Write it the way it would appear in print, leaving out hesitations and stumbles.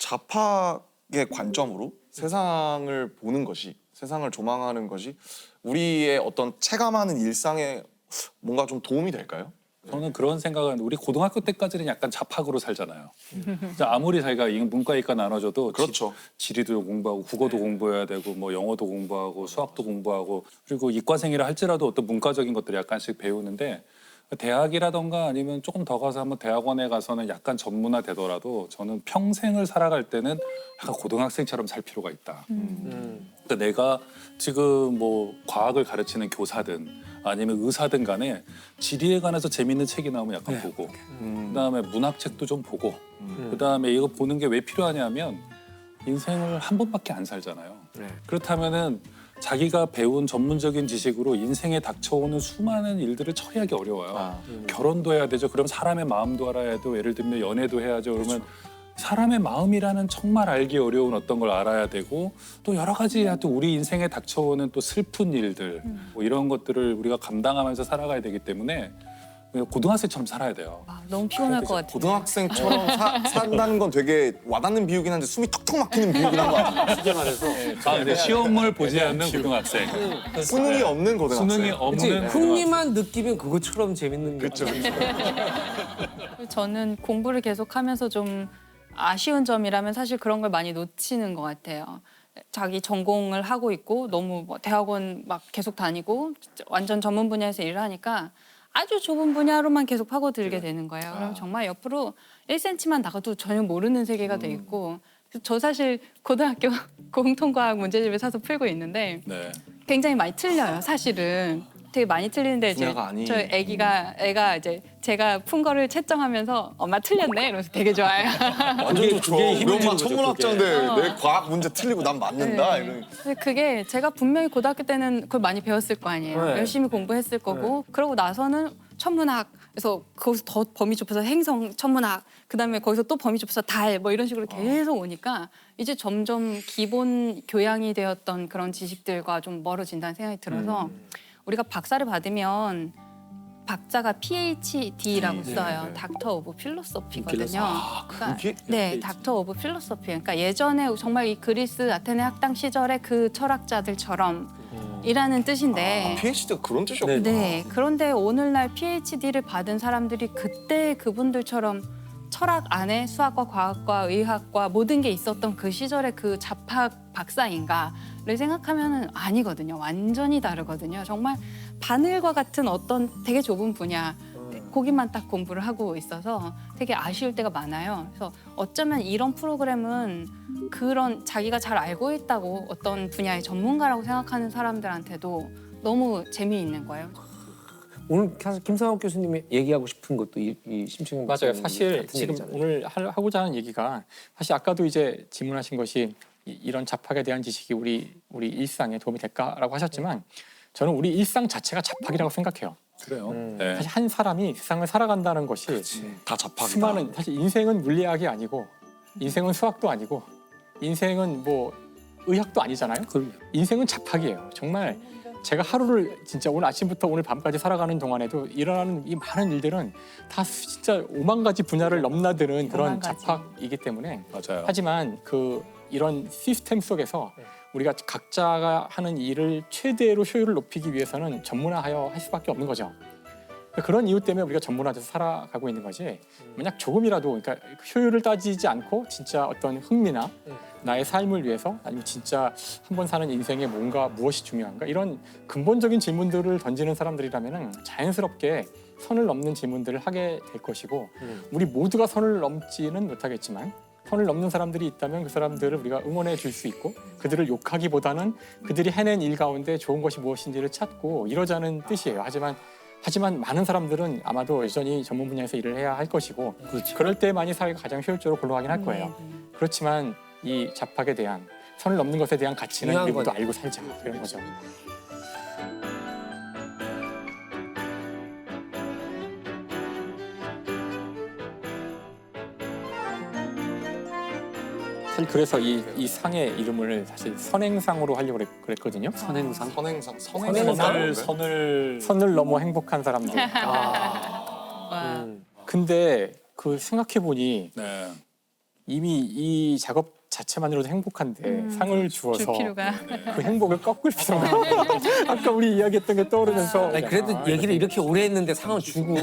자팍의 관점으로 세상을 보는 것이, 세상을 조망하는 것이 우리의 어떤 체감하는 일상에 뭔가 좀 도움이 될까요? 저는 그런 생각은 우리 고등학교 때까지는 약간 자팍으로 살잖아요. 아무리 자기가 문과 이과 나눠줘도 그렇죠. 지리도 공부하고 국어도 공부해야 되고 뭐 영어도 공부하고 수학도 공부하고 그리고 이과생이라 할지라도 어떤 문과적인 것들을 약간씩 배우는데 대학이라던가 아니면 조금 더 가서 한번 대학원에 가서는 약간 전문화 되더라도 저는 평생을 살아갈 때는 약간 고등학생처럼 살 필요가 있다. 그러니까 내가 지금 뭐 과학을 가르치는 교사든 아니면 의사든 간에 지리에 관해서 재밌는 책이 나오면 약간 보고 그다음에 문학책도 좀 보고 그다음에 이거 보는 게 왜 필요하냐면 인생을 한 번밖에 안 살잖아요. 그렇다면은 자기가 배운 전문적인 지식으로 인생에 닥쳐오는 수많은 일들을 처리하기 어려워요. 결혼도 해야 되죠. 그럼 사람의 마음도 알아야 돼요. 예를 들면 연애도 해야죠. 그러면 사람의 마음이라는 정말 알기 어려운 어떤 걸 알아야 되고 또 여러 가지 또 우리 인생에 닥쳐오는 또 슬픈 일들 뭐 이런 것들을 우리가 감당하면서 살아가야 되기 때문에 고등학생처럼 살아야 돼요. 아, 너무 피곤할 것 같아요. 고등학생처럼 산다는 건 되게 와닿는 비유긴 한데 숨이 턱턱 막히는 비유긴 한 거 같아요. 쉽게 말해서 근데 시험을 보지 않는 고등학생. 수능이 없는 고등학생. 수능이 없는 흥미만 느끼면 그것처럼 재밌는 게 그렇죠. 저는 공부를 계속하면서 좀 아쉬운 점이라면 사실 그런 걸 많이 놓치는 것 같아요. 자기 전공을 하고 있고 너무 뭐 대학원 막 계속 다니고 완전 전문 분야에서 일을 하니까 아주 좁은 분야로만 계속 파고들게 되는 거예요. 그럼 정말 옆으로 1cm만 나가도 전혀 모르는 세계가 돼 있고 저 사실 고등학교 공통과학 문제집을 사서 풀고 있는데 네. 굉장히 많이 틀려요, 사실은. 되게 많이 틀리는데 이제 분야가 아닌. 저 애가 이제 제가 푼 거를 채점하면서 엄마 틀렸네 이러면서 되게 좋아해요. 완전 좋죠. 그게 우리 힘이 엄마 드는 거죠, 천문학자인데 그게. 내 과학 문제 틀리고 난 맞는다. 네. 이런. 근데 그게 제가 분명히 고등학교 때는 그걸 많이 배웠을 거 아니에요. 네. 열심히 공부했을 거고 그러고 나서는 천문학 그래서 거기서 더 범위 좁혀서 행성 천문학 그다음에 거기서 또 범위 좁혀서 달 뭐 이런 식으로 계속 오니까 이제 점점 기본 교양이 되었던 그런 지식들과 좀 멀어진다는 생각이 들어서 우리가 박사를 받으면 박자가 PhD라고 써요. 닥터 오브 필로소피거든요. 그러니까 그게? 네, 닥터 오브 필로소피. 그러니까 예전에 정말 이 그리스 아테네 학당 시절의 그 철학자들처럼 이라는 뜻인데 PhD가 그런 뜻이었구나. 네, 그런데 오늘날 PhD를 받은 사람들이 그때 그분들처럼 철학 안에 수학과 과학과 의학과 모든 게 있었던 그 시절의 그 자팍 박사인가를 생각하면은 아니거든요. 완전히 다르거든요. 정말 바늘과 같은 어떤 되게 좁은 분야 거기만 딱 공부를 하고 있어서 되게 아쉬울 때가 많아요. 그래서 어쩌면 이런 프로그램은 그런 자기가 잘 알고 있다고 어떤 분야의 전문가라고 생각하는 사람들한테도 너무 재미있는 거예요. 오늘 사실 김상욱 교수님이 얘기하고 싶은 것도 이 심층 맞아요. 사실 같은 지금 얘기잖아요. 오늘 하고자 하는 얘기가 사실 아까도 이제 질문하신 것이 이런 자팍에 대한 지식이 우리 일상에 도움이 될까라고 하셨지만 저는 우리 일상 자체가 자팍이라고 생각해요. 그래요. 음. 네. 사실 한 사람이 세상을 살아간다는 것이 다 자팍이다. 수많은 사실 인생은 물리학이 아니고 인생은 수학도 아니고 인생은 뭐 의학도 아니잖아요. 인생은 자팍이에요. 정말 제가 하루를 진짜 오늘 아침부터 오늘 밤까지 살아가는 동안에도 일어나는 이 많은 일들은 다 진짜 5만 가지 분야를 넘나드는 그런 5만 가지. 자팍이기 때문에 맞아요. 하지만 이런 시스템 속에서 우리가 각자가 하는 일을 최대로 효율을 높이기 위해서는 전문화하여 할 수밖에 없는 거죠. 그런 이유 때문에 우리가 전문화돼서 살아가고 있는 거지. 만약 조금이라도 그러니까 효율을 따지지 않고 진짜 어떤 흥미나 나의 삶을 위해서 아니면 진짜 한 번 사는 인생에 무엇이 중요한가 이런 근본적인 질문들을 던지는 사람들이라면 자연스럽게 선을 넘는 질문들을 하게 될 것이고 우리 모두가 선을 넘지는 못하겠지만 선을 넘는 사람들이 있다면 그 사람들을 우리가 응원해 줄 수 있고 그들을 욕하기보다는 그들이 해낸 일 가운데 좋은 것이 무엇인지를 찾고 이러자는 뜻이에요. 하지만 많은 사람들은 아마도 여전히 전문 분야에서 일을 해야 할 것이고 그럴 때만이 사회가 가장 효율적으로 굴러가긴 할 거예요. 그렇지만 이 자팍에 대한 선을 넘는 것에 대한 가치는 중요한 우리 모두 거죠. 알고 살자 이런 거죠. 사실 그래서 이 상의 이름을 사실 선행상으로 하려고 그랬거든요. 선행상. 선행상. 선을 넘어 행복한 사람들. 와. 근데 그 생각해 보니 네. 이미 이 작업 자체만으로도 행복한데 상을 줄 주어서 필요가. 그 행복을 꺾을 필요가 아까 우리 이야기했던 게 떠오르면서 아니, 그래도 얘기를 이렇게 오래 했는데 상을 주고